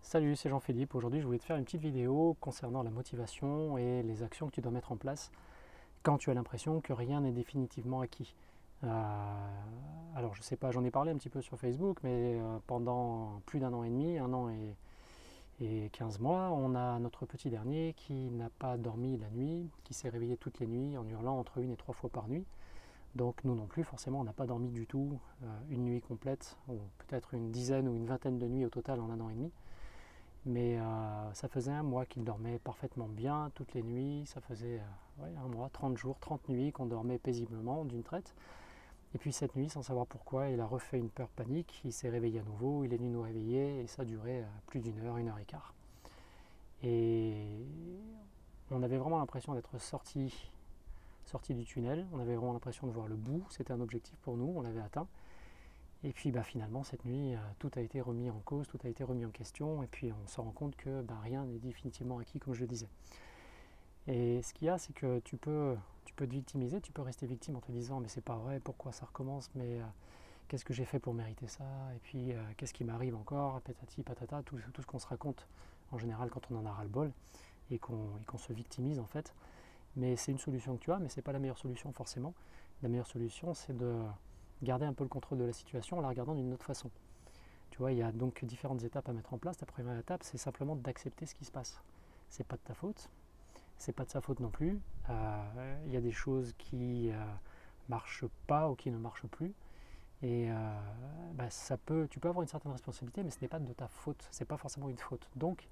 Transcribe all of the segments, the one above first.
Salut, c'est Jean-Philippe. Aujourd'hui, je voulais te faire une petite vidéo concernant la motivation et les actions que tu dois mettre en place quand tu as l'impression que rien n'est définitivement acquis. Alors, je sais pas, j'en ai parlé un petit peu sur Facebook, mais pendant plus d'un an et demi, un an et 15 mois, on a notre petit dernier qui n'a pas dormi la nuit, qui s'est réveillé toutes les nuits en hurlant entre une et trois fois par nuit. Donc nous non plus, forcément, on n'a pas dormi du tout une nuit complète, ou peut-être une dizaine ou une vingtaine de nuits au total en un an et demi. Mais ça faisait un mois qu'il dormait parfaitement bien toutes les nuits. Ça faisait un mois, 30 jours, 30 nuits qu'on dormait paisiblement d'une traite. Et puis cette nuit, sans savoir pourquoi, il a refait une peur panique. Il s'est réveillé à nouveau, il est venu nous réveiller et ça a duré plus d'une heure et quart. Et on avait vraiment l'impression d'être sorti du tunnel. On avait vraiment l'impression de voir le bout. C'était un objectif pour nous, on l'avait atteint. Et puis finalement, cette nuit, tout a été remis en cause, tout a été remis en question, et puis on se rend compte que rien n'est définitivement acquis, comme je le disais. Et ce qu'il y a, c'est que tu peux te victimiser, tu peux rester victime en te disant mais c'est pas vrai, pourquoi ça recommence, mais qu'est-ce que j'ai fait pour mériter ça, et puis qu'est-ce qui m'arrive encore, patati patata, tout ce qu'on se raconte en général quand on en a ras-le-bol, et qu'on se victimise en fait. Mais c'est une solution que tu as, mais c'est pas la meilleure solution forcément. La meilleure solution, c'est de garder un peu le contrôle de la situation en la regardant d'une autre façon. Tu vois, il y a donc différentes étapes à mettre en place. La première étape, c'est simplement d'accepter ce qui se passe. C'est pas de ta faute, c'est pas de sa faute non plus. Il y a des choses qui marchent pas ou qui ne marchent plus. Et tu peux avoir une certaine responsabilité, mais ce n'est pas de ta faute. C'est pas forcément une faute. Donc,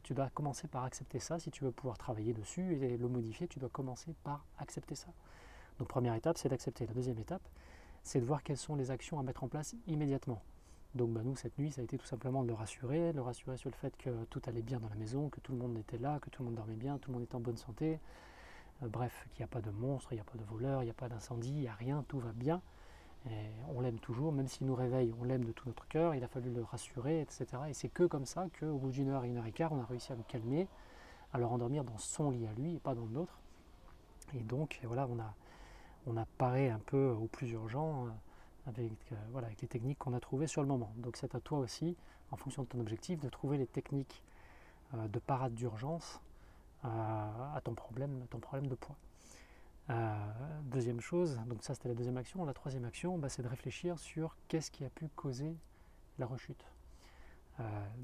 tu dois commencer par accepter ça. Si tu veux pouvoir travailler dessus et le modifier, tu dois commencer par accepter ça. Donc, première étape, c'est d'accepter. La deuxième étape, c'est de voir quelles sont les actions à mettre en place immédiatement. Donc nous, cette nuit, ça a été tout simplement de le rassurer sur le fait que tout allait bien dans la maison, que tout le monde était là, que tout le monde dormait bien, tout le monde était en bonne santé. Bref, qu'il n'y a pas de monstre, il n'y a pas de voleur, il n'y a pas d'incendie, il n'y a rien, tout va bien. Et on l'aime toujours, même s'il nous réveille, on l'aime de tout notre cœur, il a fallu le rassurer, etc. Et c'est que comme ça qu'au bout d'une heure et une heure et quart, on a réussi à le calmer, à le rendormir dans son lit à lui et pas dans le nôtre. Et donc, voilà, on a paré un peu au plus urgent avec les techniques qu'on a trouvées sur le moment. Donc c'est à toi aussi, en fonction de ton objectif, de trouver les techniques de parade d'urgence à ton problème de poids. Deuxième chose, donc ça c'était la deuxième action. La troisième action, c'est de réfléchir sur qu'est-ce qui a pu causer la rechute.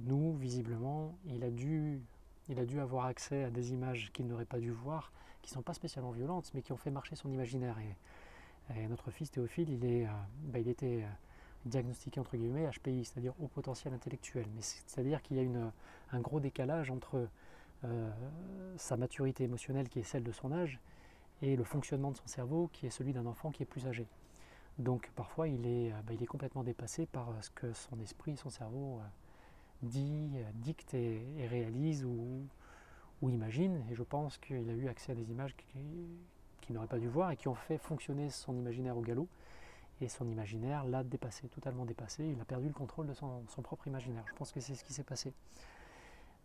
Nous, visiblement, il a dû avoir accès à des images qu'il n'aurait pas dû voir, qui ne sont pas spécialement violentes, mais qui ont fait marcher son imaginaire. Et notre fils Théophile, il était diagnostiqué entre guillemets HPI, c'est-à-dire haut potentiel intellectuel. Mais c'est-à-dire qu'il y a un gros décalage entre sa maturité émotionnelle qui est celle de son âge et le fonctionnement de son cerveau qui est celui d'un enfant qui est plus âgé. Donc parfois il est complètement dépassé par ce que son esprit, son cerveau dicte et réalise ou imagine. Et je pense qu'il a eu accès à des images qu'il n'aurait pas dû voir et qui ont fait fonctionner son imaginaire au galop. Et son imaginaire l'a dépassé, totalement dépassé. Il a perdu le contrôle de son propre imaginaire. Je pense que c'est ce qui s'est passé.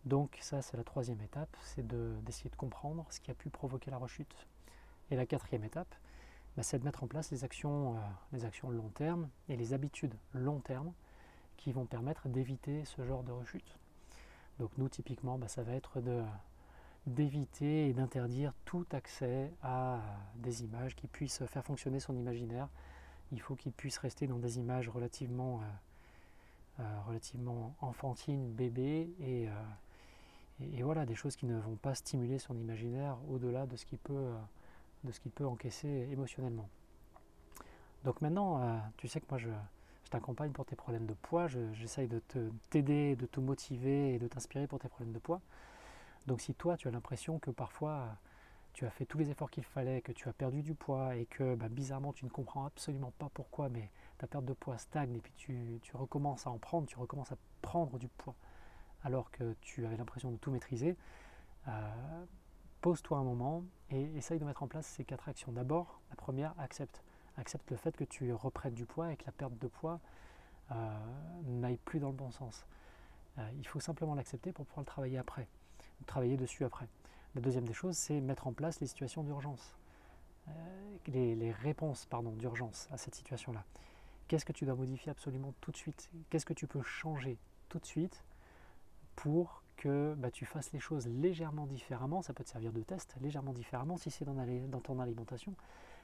Donc ça, c'est la troisième étape, c'est d'essayer de comprendre ce qui a pu provoquer la rechute. Et la quatrième étape, c'est de mettre en place les actions long terme et les habitudes long terme qui vont permettre d'éviter ce genre de rechute. Donc nous, typiquement, ça va être d'éviter et d'interdire tout accès à des images qui puissent faire fonctionner son imaginaire. Il faut qu'il puisse rester dans des images relativement enfantines, bébés, et voilà, des choses qui ne vont pas stimuler son imaginaire au-delà de ce qu'il peut encaisser émotionnellement. Donc maintenant, tu sais que moi je t'accompagne pour tes problèmes de poids, j'essaye de t'aider, de te motiver et de t'inspirer pour tes problèmes de poids. Donc si toi tu as l'impression que parfois tu as fait tous les efforts qu'il fallait, que tu as perdu du poids et que bizarrement tu ne comprends absolument pas pourquoi, mais ta perte de poids stagne et puis tu recommences à en prendre, tu recommences à prendre du poids alors que tu avais l'impression de tout maîtriser, pose-toi un moment et essaye de mettre en place ces quatre actions. D'abord, la première, accepte. Accepte le fait que tu reprennes du poids et que la perte de poids n'aille plus dans le bon sens. Il faut simplement l'accepter pour pouvoir le travailler après, travailler dessus après. La deuxième des choses, c'est mettre en place les situations d'urgence, les réponses d'urgence à cette situation-là. Qu'est-ce que tu dois modifier absolument tout de suite? Qu'est-ce que tu peux changer tout de suite pour que tu fasses les choses légèrement différemment. Ça peut te servir de test, légèrement différemment si c'est dans ton alimentation.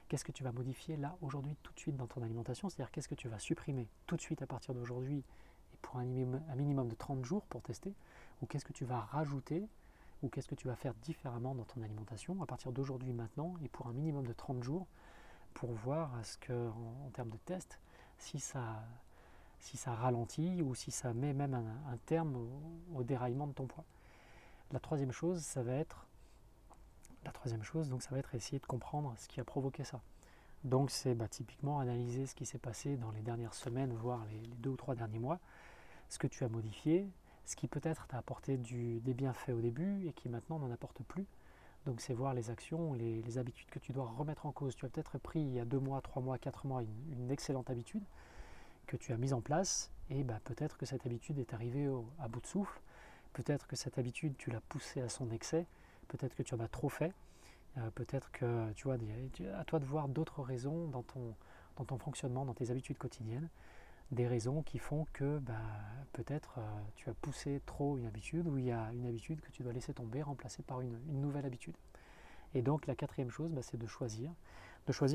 Qu'est-ce que tu vas modifier là, aujourd'hui, tout de suite dans ton alimentation? C'est-à-dire qu'est-ce que tu vas supprimer tout de suite à partir d'aujourd'hui et pour un minimum de 30 jours pour tester, ou qu'est-ce que tu vas rajouter, ou qu'est-ce que tu vas faire différemment dans ton alimentation à partir d'aujourd'hui, maintenant, et pour un minimum de 30 jours, pour voir en termes de test, si ça ralentit ou si ça met même un terme au déraillement de ton poids. La troisième chose, ça va être essayer de comprendre ce qui a provoqué ça. Donc c'est typiquement analyser ce qui s'est passé dans les dernières semaines, voire les 2 ou 3 derniers mois, ce que tu as modifié, ce qui peut-être t'a apporté des bienfaits au début et qui maintenant n'en apporte plus. Donc c'est voir les actions, les habitudes que tu dois remettre en cause. Tu as peut-être pris il y a 2 mois, 3 mois, 4 mois une excellente habitude que tu as mise en place, et peut-être que cette habitude est arrivée à bout de souffle, peut-être que cette habitude tu l'as poussée à son excès, peut-être que tu en as trop fait, peut-être que tu vois, à toi de voir d'autres raisons dans ton fonctionnement, dans tes habitudes quotidiennes, des raisons qui font que peut-être tu as poussé trop une habitude, ou il y a une habitude que tu dois laisser tomber, remplacer par une nouvelle habitude. Et donc la quatrième chose, c'est de choisir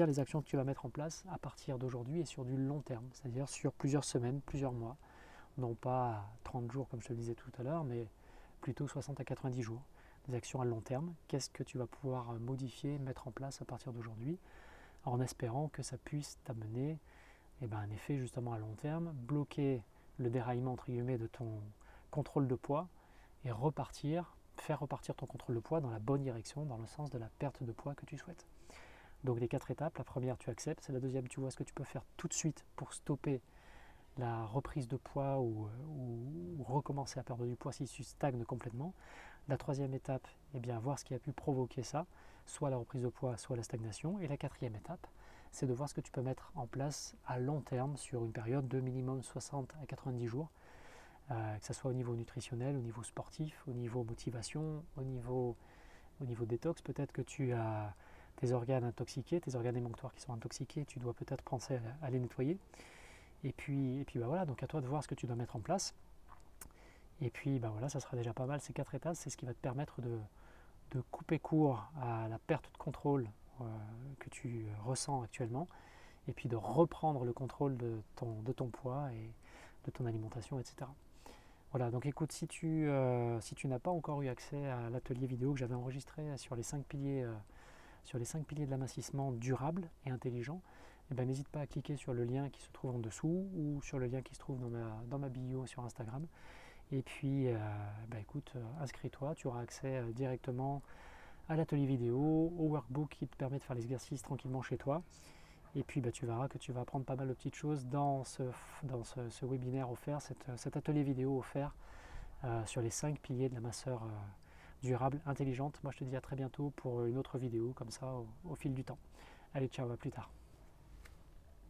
les actions que tu vas mettre en place à partir d'aujourd'hui et sur du long terme, c'est-à-dire sur plusieurs semaines, plusieurs mois, non pas 30 jours comme je te le disais tout à l'heure, mais plutôt 60 à 90 jours. Des actions à long terme, qu'est-ce que tu vas pouvoir modifier, mettre en place à partir d'aujourd'hui, en espérant que ça puisse t'amener un effet justement à long terme, bloquer le déraillement entre guillemets de ton contrôle de poids et faire repartir ton contrôle de poids dans la bonne direction, dans le sens de la perte de poids que tu souhaites. Donc les 4 étapes, la première tu acceptes, la deuxième tu vois ce que tu peux faire tout de suite pour stopper la reprise de poids ou recommencer à perdre du poids si tu stagnes complètement. La troisième étape, voir ce qui a pu provoquer ça, soit la reprise de poids, soit la stagnation. Et la quatrième étape, c'est de voir ce que tu peux mettre en place à long terme sur une période de minimum 60 à 90 jours, que ce soit au niveau nutritionnel, au niveau sportif, au niveau motivation, au niveau détox. Peut-être que tu as tes organes intoxiqués, tes organes émonctoires qui sont intoxiqués, tu dois peut-être penser à les nettoyer. Et puis voilà, donc à toi de voir ce que tu dois mettre en place. Et puis voilà, ça sera déjà pas mal. Ces 4 étapes, c'est ce qui va te permettre de couper court à la perte de contrôle que tu ressens actuellement, et puis de reprendre le contrôle de ton poids et de ton alimentation, etc. Voilà, donc écoute, si tu n'as pas encore eu accès à l'atelier vidéo que j'avais enregistré sur les 5 piliers de l'amincissement durable et intelligent, n'hésite pas à cliquer sur le lien qui se trouve en dessous ou sur le lien qui se trouve dans ma bio sur Instagram. Et puis, écoute, inscris-toi, tu auras accès directement à l'atelier vidéo, au workbook qui te permet de faire l'exercice tranquillement chez toi. Et puis tu verras que tu vas apprendre pas mal de petites choses dans ce webinaire offert, cet atelier vidéo offert sur les 5 piliers de la minceur durable, intelligente. Moi je te dis à très bientôt pour une autre vidéo comme ça au fil du temps. Allez, ciao, à plus tard.